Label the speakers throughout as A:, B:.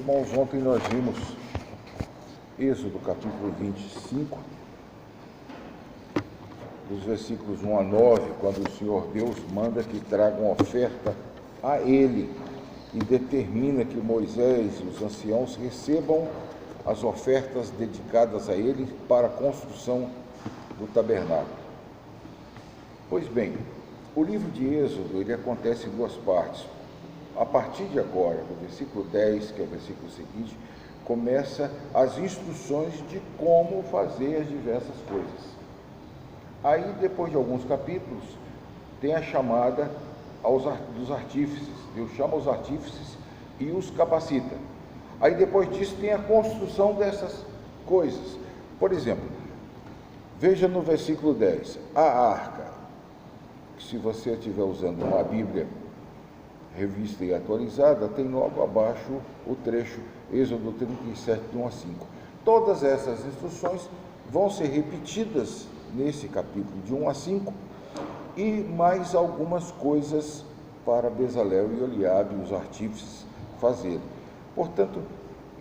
A: Irmãos, ontem nós vimos Êxodo capítulo 25, dos versículos 1 a 9, quando o Senhor Deus manda que tragam oferta a Ele e determina que Moisés e os anciãos recebam as ofertas dedicadas a Ele para a construção do tabernáculo. Pois bem, o livro de Êxodo, ele acontece em duas partes. A partir de agora, do versículo 10, que é o versículo seguinte, começa as instruções de como fazer as diversas coisas. Aí, depois de alguns capítulos, tem a chamada dos artífices. Deus chama os artífices e os capacita. Aí, depois disso, tem a construção dessas coisas. Por exemplo, veja no versículo 10, a arca. Se você estiver usando uma Bíblia revista e atualizada, tem logo abaixo o trecho Êxodo 37, de 1 a 5. Todas essas instruções vão ser repetidas nesse capítulo de 1 a 5 e mais algumas coisas para Bezalel e Eliabe, os artífices, fazerem. Portanto,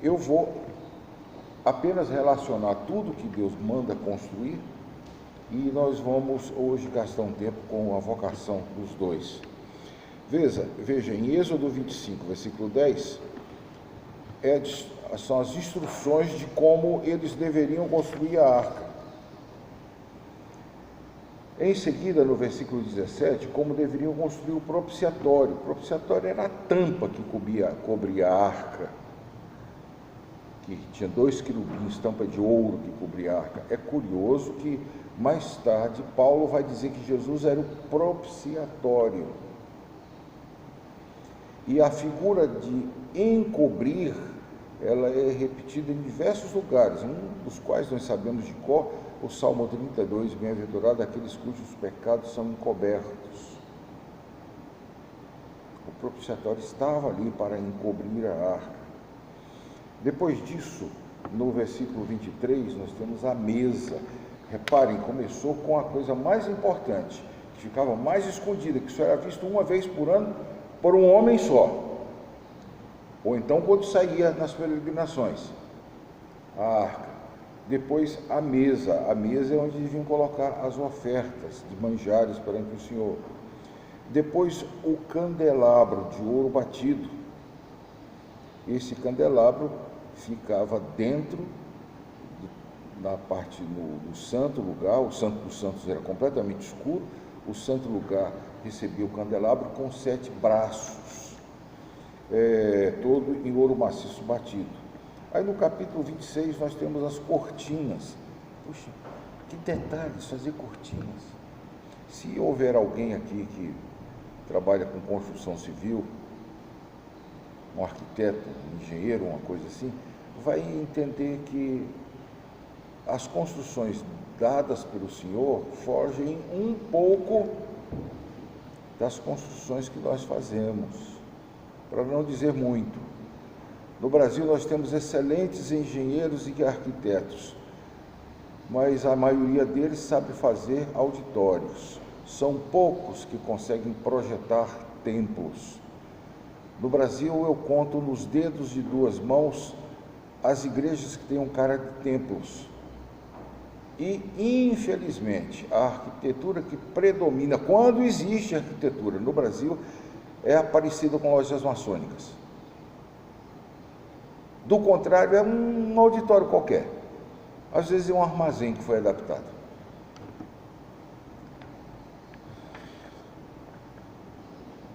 A: eu vou apenas relacionar tudo que Deus manda construir e nós vamos hoje gastar um tempo com a vocação dos dois. Veja, em Êxodo 25, versículo 10, são as instruções de como eles deveriam construir a arca. Em seguida, no versículo 17, como deveriam construir o propiciatório. O propiciatório era a tampa que cobria a arca, que tinha 2 querubins, tampa de ouro que cobria a arca. É curioso que, mais tarde, Paulo vai dizer que Jesus era o propiciatório. E a figura de encobrir, ela é repetida em diversos lugares, um dos quais nós sabemos de cor, o Salmo 32, bem-aventurado aqueles cujos pecados são encobertos. O propiciatório estava ali para encobrir a arca. Depois disso, no versículo 23, nós temos a mesa. Reparem, começou com a coisa mais importante, que ficava mais escondida, que só era visto uma vez por ano, por um homem só, ou então quando saía nas peregrinações, a arca. Depois a mesa é onde deviam colocar as ofertas de manjares perante o Senhor. Depois o candelabro de ouro batido. Esse candelabro ficava dentro, na parte no santo lugar. O santo dos santos era completamente escuro. O santo lugar recebia o candelabro com 7 braços, todo em ouro maciço batido. Aí no capítulo 26 nós temos as cortinas. Puxa, que detalhes, fazer cortinas. Se houver alguém aqui que trabalha com construção civil, um arquiteto, um engenheiro, uma coisa assim, vai entender que as construções dadas pelo Senhor fogem um pouco das construções que nós fazemos, para não dizer muito. No Brasil nós temos excelentes engenheiros e arquitetos, mas a maioria deles sabe fazer auditórios. São poucos que conseguem projetar templos. No Brasil eu conto nos dedos de 2 mãos as igrejas que têm um cara de templos. E, infelizmente, a arquitetura que predomina, quando existe arquitetura no Brasil, é parecida com lojas maçônicas. Do contrário, é um auditório qualquer. Às vezes é um armazém que foi adaptado.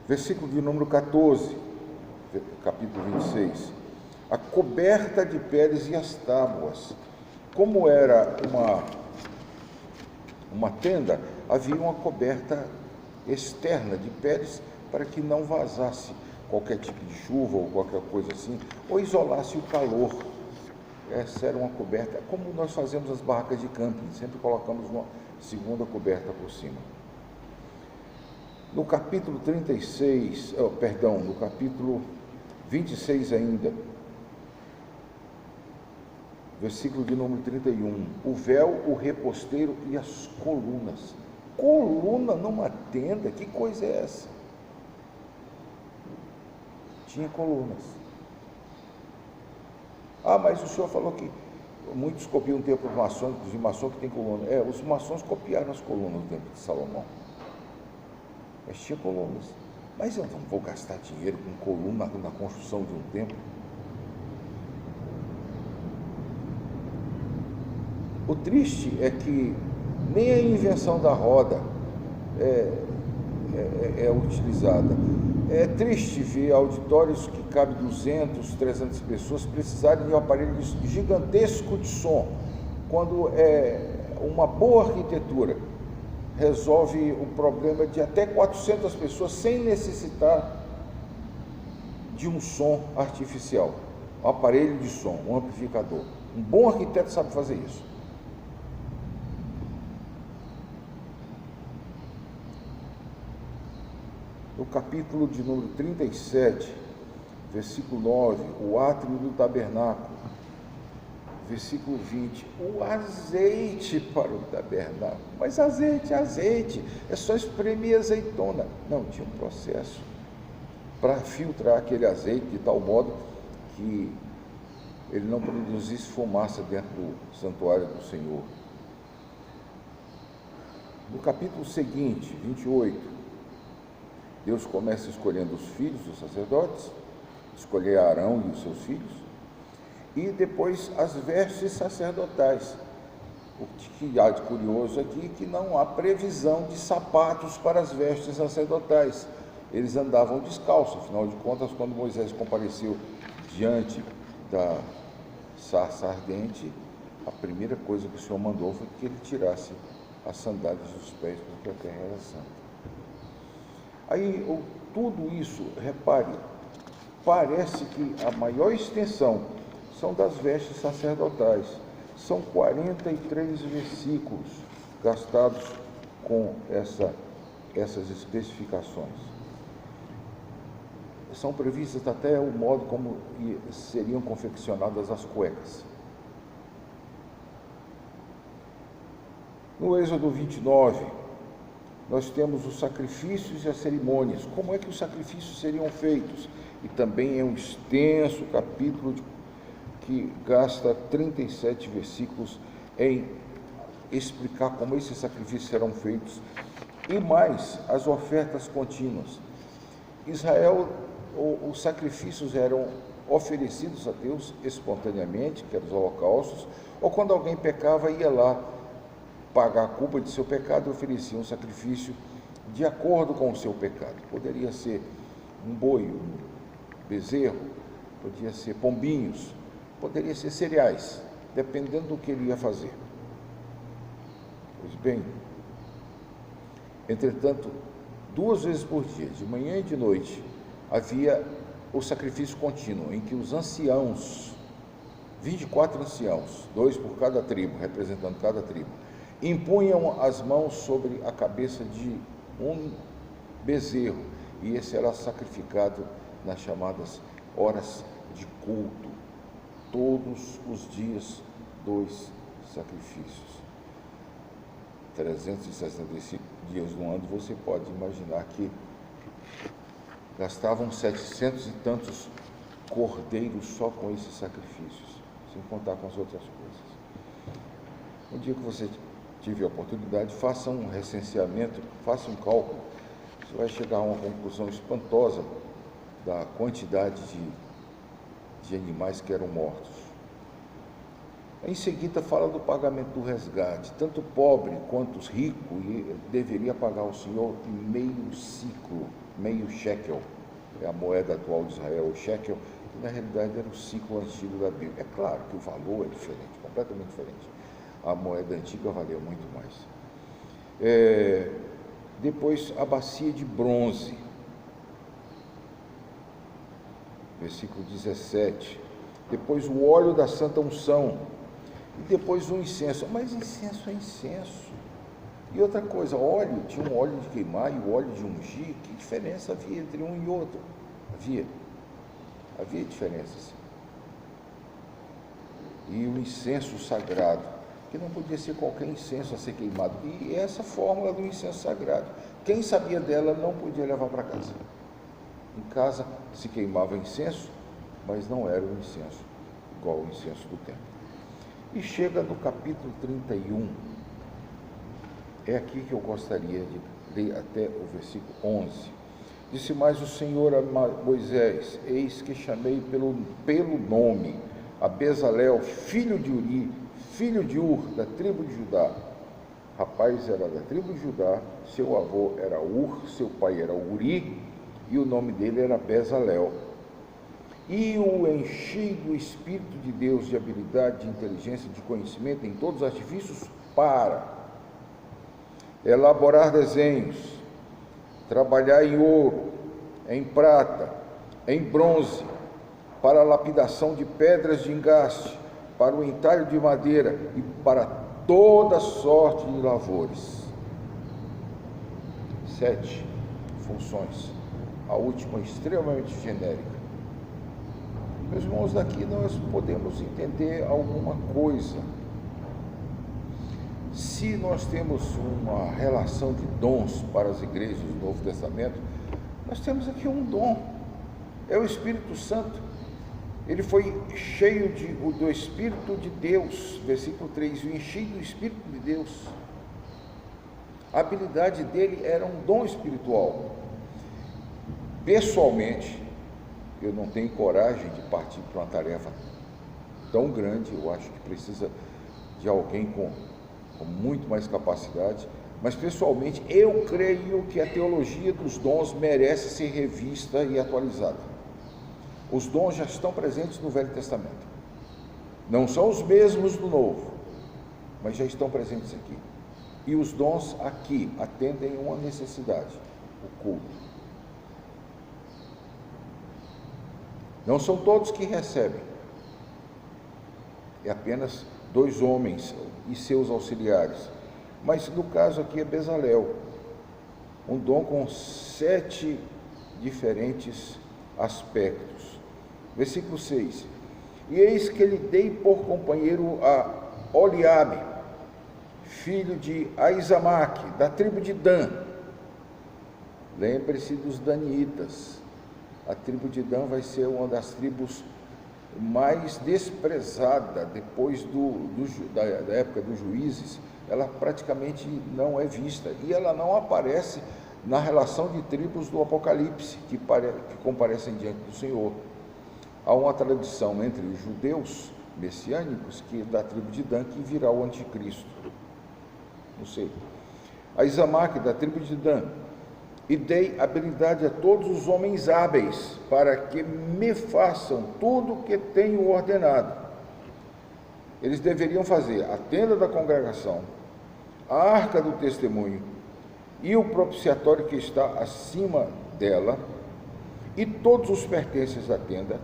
A: Versículo de número 14, capítulo 26. A coberta de peles e as tábuas. Como era uma tenda, havia uma coberta externa de peles para que não vazasse qualquer tipo de chuva ou qualquer coisa assim, ou isolasse o calor. Essa era uma coberta, como nós fazemos as barracas de camping, sempre colocamos uma segunda coberta por cima. No capítulo 36, no capítulo 26 ainda, versículo de número 31, o véu, o reposteiro e as colunas. Coluna numa tenda, que coisa é essa? Tinha colunas. Ah, mas o senhor falou que muitos copiam o templo maçônico, os maçons que tem coluna. Os maçons copiaram as colunas do templo de Salomão. Mas tinha colunas. Mas eu não vou gastar dinheiro com coluna na construção de um templo. O triste é que nem a invenção da roda é utilizada. É triste ver auditórios que cabem 200, 300 pessoas precisarem de um aparelho gigantesco de som, quando uma boa arquitetura resolve o problema de até 400 pessoas sem necessitar de um som artificial, um aparelho de som, um amplificador. Um bom arquiteto sabe fazer isso. No capítulo de número 37, versículo 9, o átrio do tabernáculo. Versículo 20, o azeite para o tabernáculo. Mas azeite, é só espremer azeitona. Não, tinha um processo para filtrar aquele azeite de tal modo que ele não produzisse fumaça dentro do santuário do Senhor. No capítulo seguinte, 28, Deus começa escolhendo os filhos dos sacerdotes, escolher Arão e os seus filhos, e depois as vestes sacerdotais. O que há de curioso aqui é que não há previsão de sapatos para as vestes sacerdotais. Eles andavam descalços, afinal de contas, quando Moisés compareceu diante da sarça ardente, a primeira coisa que o Senhor mandou foi que ele tirasse as sandálias dos pés, porque a terra era santa. Aí, tudo isso, repare, parece que a maior extensão são das vestes sacerdotais. São 43 versículos gastados com essas especificações. São previstas até o modo como seriam confeccionadas as cuecas. No Êxodo 29, nós temos os sacrifícios e as cerimônias. Como é que os sacrifícios seriam feitos? E também é um extenso capítulo que gasta 37 versículos em explicar como esses sacrifícios serão feitos. E mais, as ofertas contínuas. Israel, os sacrifícios eram oferecidos a Deus espontaneamente, que eram os holocaustos, ou quando alguém pecava, ia lá pagar a culpa de seu pecado e oferecia um sacrifício de acordo com o seu pecado. Poderia ser um boi, um bezerro, podia ser pombinhos, poderia ser cereais, dependendo do que ele ia fazer. Pois bem, entretanto, 2 vezes por dia, de manhã e de noite, havia o sacrifício contínuo, em que os anciãos, 24 anciãos, 2 por cada tribo, representando cada tribo, impunham as mãos sobre a cabeça de um bezerro, e esse era sacrificado nas chamadas horas de culto. Todos os dias, 2 sacrifícios. 365 dias no ano, você pode imaginar que gastavam 700 e tantos cordeiros só com esses sacrifícios, sem contar com as outras coisas. Um dia que você tiver a oportunidade, faça um recenseamento, faça um cálculo, você vai chegar a uma conclusão espantosa da quantidade de animais que eram mortos. Em seguida fala do pagamento do resgate. Tanto o pobre quanto os ricos deveria pagar ao Senhor meio ciclo, meio shekel, é a moeda atual de Israel, o shekel, que na realidade era o ciclo antigo da Bíblia. É claro que o valor é diferente, completamente diferente. A moeda antiga valia muito mais. Depois a bacia de bronze, versículo 17. Depois o óleo da santa unção. E depois o incenso. Mas incenso é incenso. E outra coisa, óleo, tinha um óleo de queimar e o óleo de ungir. Que diferença havia entre um e outro? Havia diferença, sim. E o incenso sagrado, que não podia ser qualquer incenso a ser queimado. E essa fórmula do incenso sagrado, quem sabia dela não podia levar para casa. Em casa se queimava incenso, mas não era o incenso igual ao incenso do templo. E chega no capítulo 31, é aqui que eu gostaria de ler até o versículo 11. Disse mais o Senhor a Moisés: eis que chamei pelo nome a Bezalel, filho de Uri, filho de Ur, da tribo de Judá. Rapaz era da tribo de Judá, seu avô era Ur, seu pai era Uri, e o nome dele era Bezalel. E o enchi do Espírito de Deus, de habilidade, de inteligência, de conhecimento, em todos os artifícios, para elaborar desenhos, trabalhar em ouro, em prata, em bronze, para a lapidação de pedras de engaste, para o entalho de madeira e para toda sorte de lavores. 7 funções, a última extremamente genérica. Meus irmãos, daqui nós podemos entender alguma coisa. Se nós temos uma relação de dons para as igrejas do Novo Testamento, nós temos aqui um dom, é o Espírito Santo. Ele foi cheio do Espírito de Deus, versículo 3, o enchi do Espírito de Deus. A habilidade dele era um dom espiritual. Pessoalmente, eu não tenho coragem de partir para uma tarefa tão grande, eu acho que precisa de alguém com muito mais capacidade, mas pessoalmente eu creio que a teologia dos dons merece ser revista e atualizada. Os dons já estão presentes no Velho Testamento, não são os mesmos do Novo, mas já estão presentes aqui, e os dons aqui atendem uma necessidade, o culto. Não são todos que recebem, é apenas 2 homens e seus auxiliares, mas no caso aqui é Bezalel, um dom com 7 diferentes aspectos. Versículo 6, e eis que lhe dei por companheiro a Oliabe, filho de Aizamaque, da tribo de Dan. Lembre-se dos danitas. A tribo de Dan vai ser uma das tribos mais desprezada depois da época dos juízes. Ela praticamente não é vista e ela não aparece na relação de tribos do Apocalipse que comparecem diante do Senhor. Há uma tradição entre os judeus messiânicos que da tribo de Dan que virá o anticristo. Não sei. Aizamaque, da tribo de Dan. E dei habilidade a todos os homens hábeis, para que me façam tudo o que tenho ordenado. Eles deveriam fazer a tenda da congregação, a arca do testemunho, e o propiciatório que está acima dela, e todos os pertences da tenda,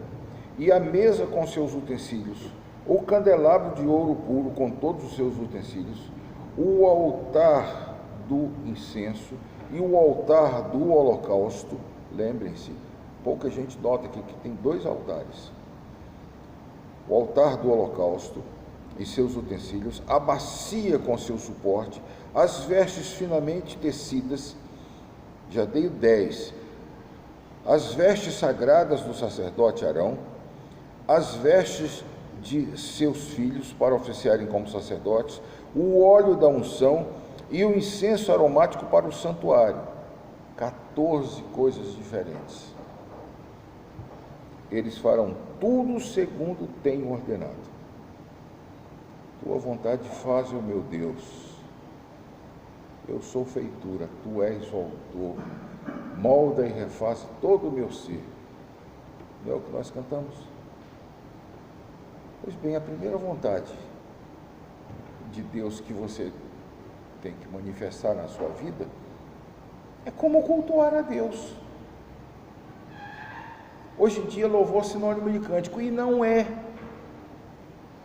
A: e a mesa com seus utensílios, o candelabro de ouro puro com todos os seus utensílios, o altar do incenso, e o altar do holocausto. Lembrem-se, pouca gente nota aqui que tem 2 altares. O altar do holocausto e seus utensílios, a bacia com seu suporte, as vestes finamente tecidas, já dei 10, as vestes sagradas do sacerdote Arão, as vestes de seus filhos para oficiarem como sacerdotes, o óleo da unção e o incenso aromático para o santuário. 14 coisas diferentes. Eles farão tudo segundo tenho ordenado. Tua vontade faz, ó meu Deus. Eu sou feitura, tu és o autor. Molda e refaz todo o meu ser. Não é o que nós cantamos? Pois bem, a primeira vontade de Deus que você tem que manifestar na sua vida é como cultuar a Deus. Hoje em dia louvor é sinônimo de cântico, e não é.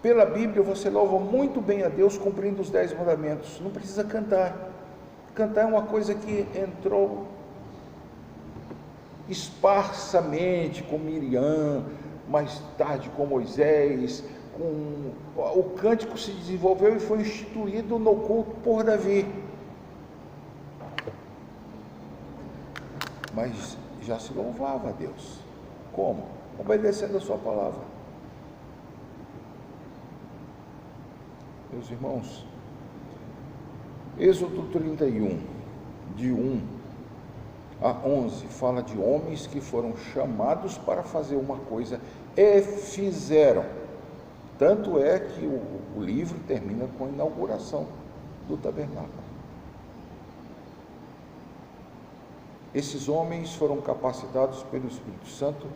A: Pela Bíblia você louva muito bem a Deus cumprindo os 10 mandamentos, não precisa cantar. Cantar é uma coisa que entrou esparsamente com Miriam, mais tarde com Moisés, o cântico se desenvolveu e foi instituído no culto por Davi. Mas já se louvava a Deus. Como? Obedecendo a sua palavra. Meus irmãos, Êxodo 31, de 1 a 11, fala de homens que foram chamados para fazer uma coisa e fizeram. Tanto é que o livro termina com a inauguração do tabernáculo. Esses homens foram capacitados pelo Espírito Santo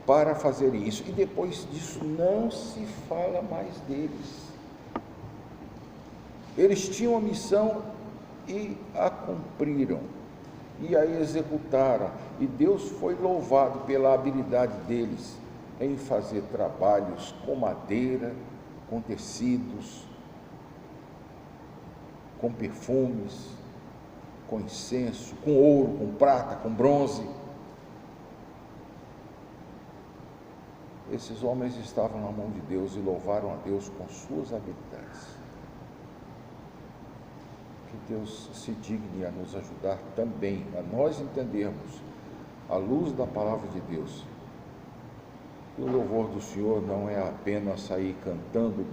A: para fazerem isso, e depois disso não se fala mais deles. Eles tinham a missão e a cumpriram, e a executaram, e Deus foi louvado pela habilidade deles em fazer trabalhos com madeira, com tecidos, com perfumes, com incenso, com ouro, com prata, com bronze. Esses homens estavam na mão de Deus e louvaram a Deus com suas habilidades. Que Deus se digne a nos ajudar também, a nós entendermos, à luz da palavra de Deus, que o louvor do Senhor não é apenas sair cantando,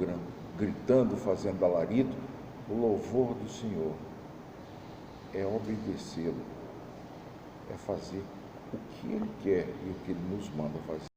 A: gritando, fazendo alarido. O louvor do Senhor é obedecê-lo, é fazer o que Ele quer e o que Ele nos manda fazer.